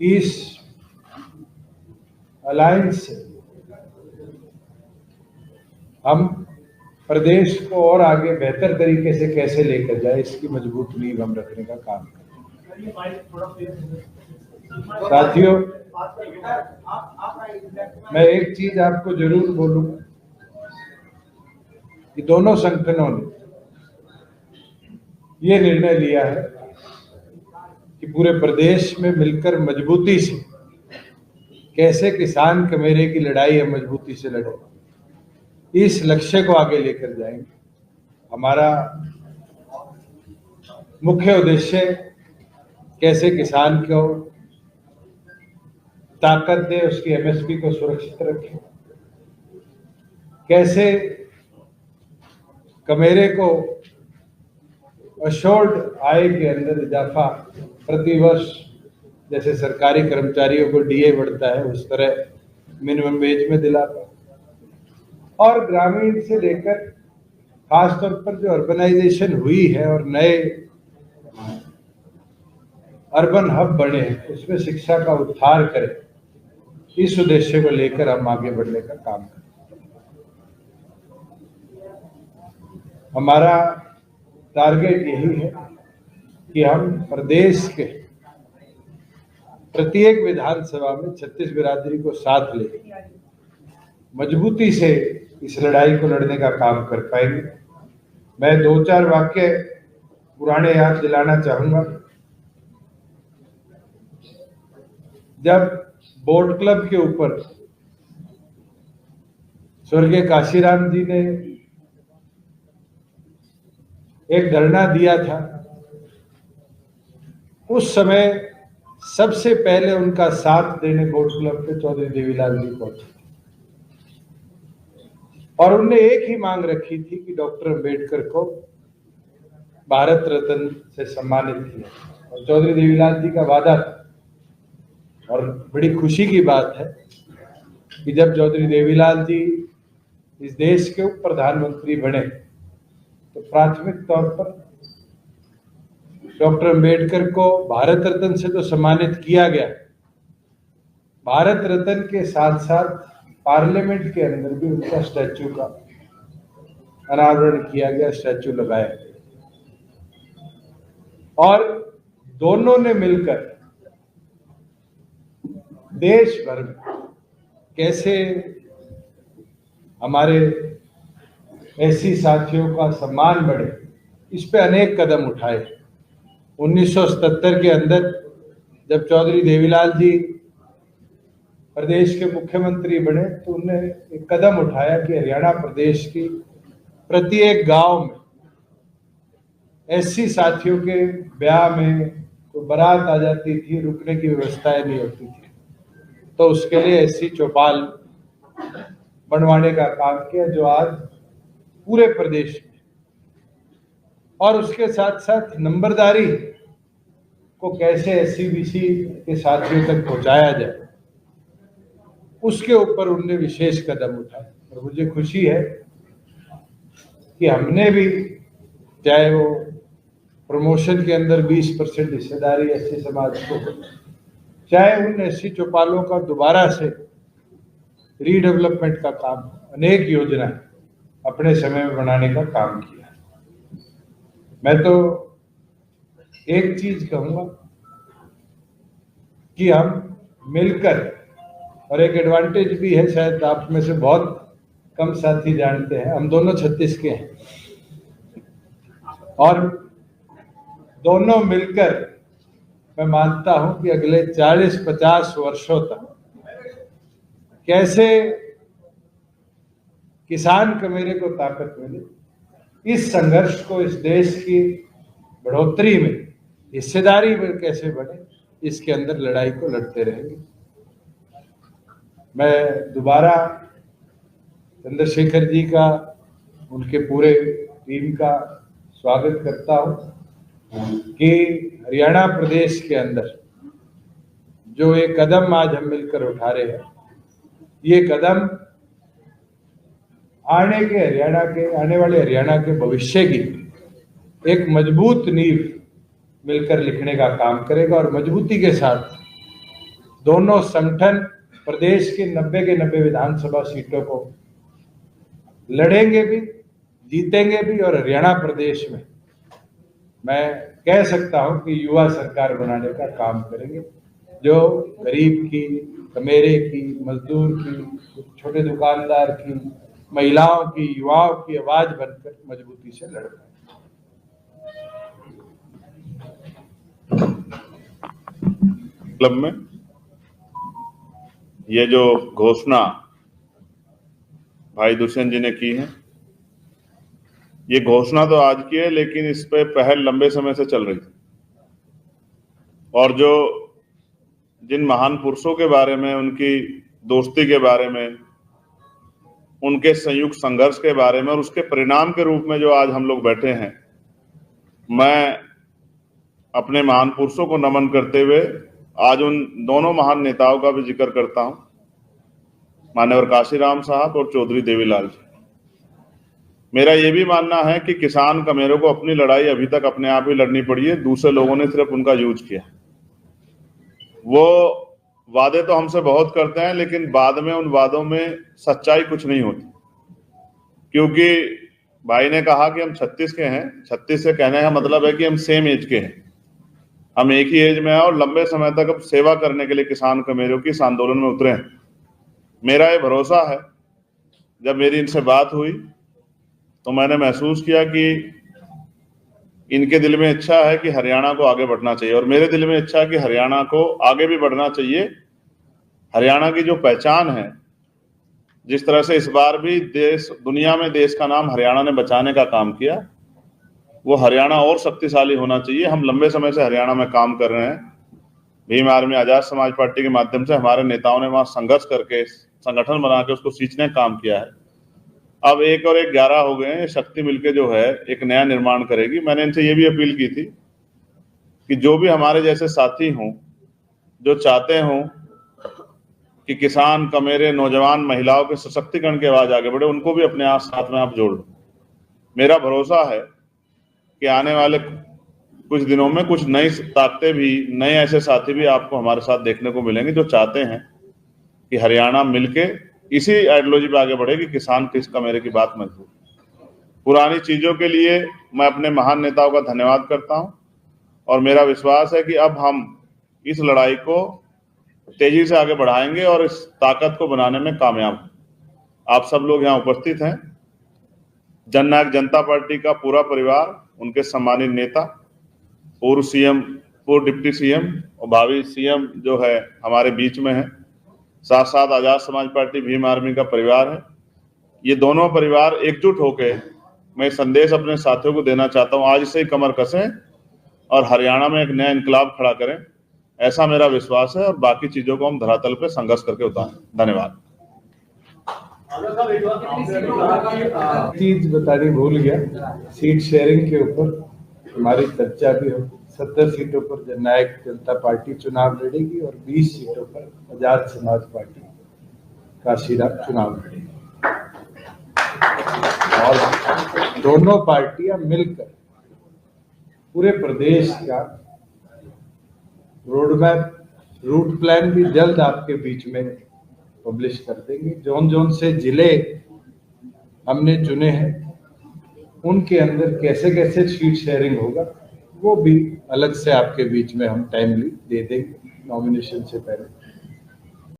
इस अलायंस से हम प्रदेश को और आगे बेहतर तरीके से कैसे लेकर जाए, इसकी मजबूत नींव हम रखने का काम करें। साथियों, मैं एक चीज आपको जरूर बोलूंगा कि दोनों संगठनों ने ये निर्णय लिया है कि पूरे प्रदेश में मिलकर मजबूती से कैसे किसान कमेरे की लड़ाई हम मजबूती से लड़े, इस लक्ष्य को आगे लेकर जाएंगे। हमारा मुख्य उद्देश्य कैसे किसान को ताकत दे, उसकी एमएसपी को सुरक्षित रखे, कैसे कमेरे को अशोर्ड आय के अंदर इजाफा प्रतिवर्ष, जैसे सरकारी कर्मचारियों को डीए बढ़ता है उस तरह मिनिमम वेज में दिला पाए, और ग्रामीण से लेकर खासतौर पर जो अर्बनाइजेशन हुई है और नए अर्बन हब बने हैं उसमें शिक्षा का उद्धार करें, इस उद्देश्य को लेकर हम आगे बढ़ने का काम करें। हमारा टारगेट यही है कि हम प्रदेश के प्रत्येक विधानसभा में 36 बिरादरी को साथ ले मजबूती से इस लड़ाई को लड़ने का काम कर पाएंगे। मैं 2-4 वाक्य पुराने याद दिलाना चाहूंगा। जब बोट क्लब के ऊपर स्वर्गीय काशीराम जी ने एक धरना दिया था, उस समय सबसे पहले उनका साथ देने बोट क्लब पे चौधरी देवीलाल जी पहुंचे और उन्होंने एक ही मांग रखी थी कि डॉक्टर अंबेडकर को भारत रत्न से सम्मानित किया, और चौधरी देवीलाल जी का वादा था। और बड़ी खुशी की बात है कि जब चौधरी देवीलाल जी इस देश के उप प्रधानमंत्री बने तो प्राथमिक तौर पर डॉक्टर अंबेडकर को भारत रत्न से तो सम्मानित किया गया, भारत रत्न के साथ साथ पार्लियामेंट के अंदर भी उनका स्टैचू का अनावरण किया गया, स्टैचू लगाया गया, और दोनों ने मिलकर देश भर में कैसे हमारे ऐसी साथियों का सम्मान बढ़े, इस पे अनेक कदम उठाए। 1977 के अंदर जब चौधरी देवीलाल जी प्रदेश के मुख्यमंत्री बने तो उन्होंने एक कदम उठाया कि हरियाणा प्रदेश की प्रत्येक गांव में ऐसी साथियों के ब्याह में कोई बारात आ जाती थी, रुकने की व्यवस्थाएं नहीं होती थी, तो उसके लिए ऐसी चौपाल बनवाने का काम किया जो आज पूरे प्रदेश में, और उसके साथ साथ नंबरदारी को कैसे एससीबीसी के साथियों तक पहुंचाया जाए, उसके ऊपर उन्होंने विशेष कदम उठाए। और मुझे खुशी है कि हमने भी, चाहे वो प्रमोशन के अंदर 20% हिस्सेदारी एससी समाज को, चाहे उन एससी चौपालों का दोबारा से रीडेवलपमेंट का काम, अनेक योजनाएं अपने समय में बनाने का काम किया। मैं तो एक चीज कहूंगा कि हम मिलकर, और एक एडवांटेज भी है, शायद आप में से बहुत कम साथी जानते हैं, हम दोनों 36 के हैं, और दोनों मिलकर मैं मानता हूं कि अगले 40-50 वर्षों तक कैसे किसान कमेरे को ताकत मिले, इस संघर्ष को, इस देश की बढ़ोतरी में हिस्सेदारी में कैसे बढ़े, इसके अंदर लड़ाई को लड़ते रहेंगे। मैं दोबारा चंद्रशेखर जी का, उनके पूरे टीम का स्वागत करता हूं कि हरियाणा प्रदेश के अंदर जो एक कदम आज हम मिलकर उठा रहे हैं, ये कदम आने वाले हरियाणा के भविष्य की एक मजबूत नींव मिलकर लिखने का काम करेगा, और मजबूती के साथ दोनों संगठन प्रदेश की 90 के 90 विधानसभा सीटों को लड़ेंगे भी, जीतेंगे भी, और हरियाणा प्रदेश में मैं कह सकता हूं कि युवा सरकार बनाने का काम करेंगे, जो गरीब की, कमेरे की, मजदूर की, छोटे दुकानदार की, महिलाओं की, युवाओं की आवाज बनकर मजबूती से लड़ पाए। क्लब में ये जो घोषणा भाई दुष्यंत जी ने की है, ये घोषणा तो आज की है, लेकिन इस पे पहल लंबे समय से चल रही थी। और जो जिन महान पुरुषों के बारे में, उनकी दोस्ती के बारे में, उनके संयुक्त संघर्ष के बारे में और उसके परिणाम के रूप में जो आज हम लोग बैठे हैं, मैं अपने महान पुरुषों को नमन करते हुए आज उन दोनों महान नेताओं का भी जिक्र करता हूं, मान्यवर काशीराम साहब और चौधरी देवीलाल जी। मेरा ये भी मानना है कि किसान कमेरों को अपनी लड़ाई अभी तक अपने आप ही लड़नी पड़ी है, दूसरे लोगों ने सिर्फ उनका यूज किया। वो वादे तो हमसे बहुत करते हैं, लेकिन बाद में उन वादों में सच्चाई कुछ नहीं होती, क्योंकि भाई ने कहा कि हम 36 के हैं। 36 से कहने का मतलब है कि हम सेम एज के हैं, हम एक ही एज में हैं और लंबे समय तक अब सेवा करने के लिए किसान कमेरों की इस आंदोलन में उतरे हैं। मेरा ये भरोसा है, जब मेरी इनसे बात हुई तो मैंने महसूस किया कि इनके दिल में इच्छा है कि हरियाणा को आगे बढ़ना चाहिए, और मेरे दिल में इच्छा है कि हरियाणा को आगे भी बढ़ना चाहिए। हरियाणा की जो पहचान है, जिस तरह से इस बार भी देश, दुनिया में देश का नाम हरियाणा ने बचाने का काम किया, वो हरियाणा और शक्तिशाली होना चाहिए। हम लंबे समय से हरियाणा में काम कर रहे हैं। भीम आर्मी आजाद समाज पार्टी के माध्यम से हमारे नेताओं ने वहां संघर्ष करके संगठन बना के उसको सींचने का काम किया है। अब 1 और 1 11 हो गए हैं। शक्ति मिलके जो है एक नया निर्माण करेगी। मैंने इनसे ये भी अपील की थी कि जो भी हमारे जैसे साथी हों, जो चाहते हों कि किसान, कमेरे, नौजवान, महिलाओं के सशक्तिकरण की आवाज आगे बढ़े, उनको भी अपने आप साथ में आप जोड़ लो। मेरा भरोसा है कि आने वाले कुछ दिनों में कुछ नई ताकतें भी, नए ऐसे साथी भी आपको हमारे साथ देखने को मिलेंगे, जो चाहते हैं कि हरियाणा मिलके इसी आइडियोलॉजी पे आगे बढ़े कि किसान किस कमेरे की बात मजबूत। पुरानी चीजों के लिए मैं अपने महान नेताओं का धन्यवाद करता हूं, और मेरा विश्वास है कि अब हम इस लड़ाई को तेजी से आगे बढ़ाएंगे और इस ताकत को बनाने में कामयाब। आप सब लोग यहाँ उपस्थित हैं, जननायक जनता पार्टी का पूरा परिवार, उनके सम्मानित नेता, पूर्व सीएम, पूर्व डिप्टी सीएम और भावी सीएम जो है हमारे बीच में है, साथ साथ आजाद समाज पार्टी, भीम आर्मी का परिवार है। ये दोनों परिवार एकजुट होके मैं संदेश अपने साथियों को देना चाहता हूं, आज से ही कमर कसें और हरियाणा में एक नया इनकलाब खड़ा करें, ऐसा मेरा विश्वास है। और बाकी चीजों को हम धरातल पे संघर्ष करके उतारें। धन्यवाद। चीज बतानी भूल गया, सीट शेयरिंग के ऊपर हमारी चर्चा भी हो। 70 सीटों पर जननायक जनता पार्टी चुनाव लड़ेगी और 20 सीटों पर आजाद समाज पार्टी काशीराम चुनाव लड़ेगी, और दोनों पार्टियां मिलकर पूरे प्रदेश का रोड मैप, रूट प्लान भी जल्द आपके बीच में पब्लिश कर देंगे। जोन जोन से जिले हमने चुने हैं, उनके अंदर कैसे कैसे सीट शेयरिंग होगा, वो भी अलग से आपके बीच में हम टाइमली दे देंगे नॉमिनेशन से पहले।